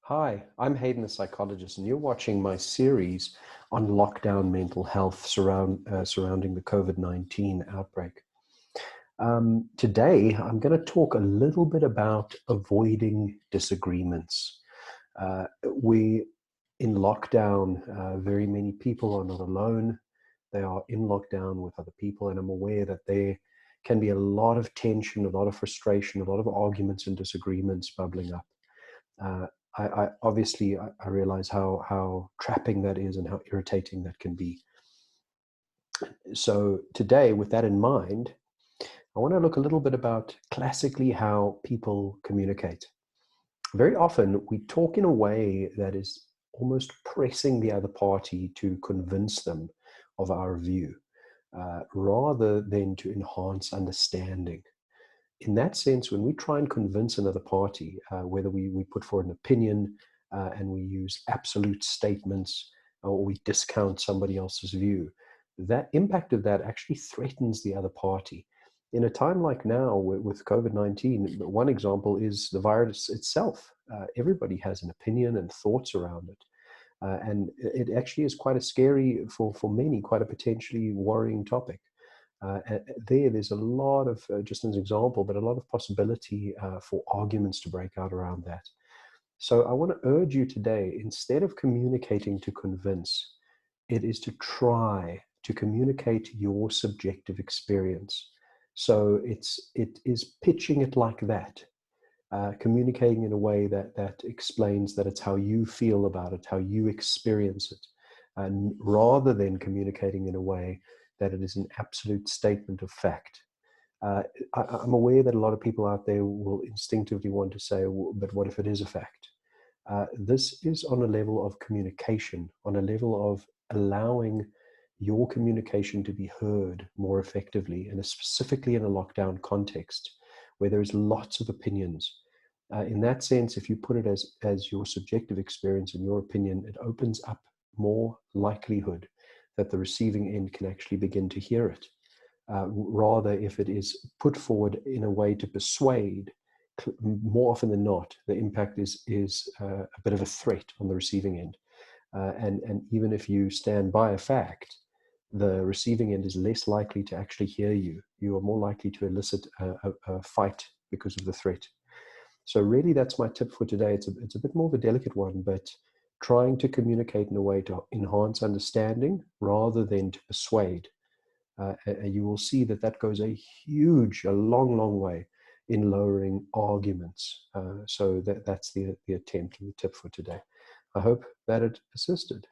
Hi, I'm Hayden, the psychologist, and you're watching my series on lockdown mental health surrounding the COVID-19 outbreak. Today, I'm going to talk a little bit about avoiding disagreements. We in lockdown, very many people are not alone. They are in lockdown with other people, and I'm aware that there can be a lot of tension, a lot of frustration, a lot of arguments and disagreements bubbling up. Uh, I realize how trapping that is and how irritating that can be. So today, with that in mind, I want to look a little bit about classically how people communicate. Very often, we talk in a way that is almost pressing the other party to convince them of our view, rather than to enhance understanding. In that sense, when we try and convince another party, whether we put forward an opinion and we use absolute statements or we discount somebody else's view, that impact of that actually threatens the other party. In a time like now with COVID-19, one example is the virus itself. Everybody has an opinion and thoughts around it. And it actually is quite a scary, for many, quite a potentially worrying topic. There's a lot of, just as an example, but a lot of possibility for arguments to break out around that. So I want to urge you today, instead of communicating to convince, it is to try to communicate your subjective experience. So it is pitching it like that, communicating in a way that explains that it's how you feel about it, how you experience it, and rather than communicating in a way that it is an absolute statement of fact. Uh, I'm aware that a lot of people out there will instinctively want to say, "Well, but what if it is a fact?" This is on a level of communication, on a level of allowing your communication to be heard more effectively, and specifically in a lockdown context where there is lots of opinions. In that sense, if you put it as your subjective experience and your opinion, it opens up more likelihood that the receiving end can actually begin to hear it. Rather, if it is put forward in a way to persuade, more often than not, the impact is a bit of a threat on the receiving end. And even if you stand by a fact, the receiving end is less likely to actually hear you. You are more likely to elicit a fight because of the threat. So really, that's my tip for today. It's a bit more of a delicate one, but trying to communicate in a way to enhance understanding rather than to persuade. You will see that that goes a long, long way in lowering arguments. So that's the attempt and the tip for today. I hope that it assisted.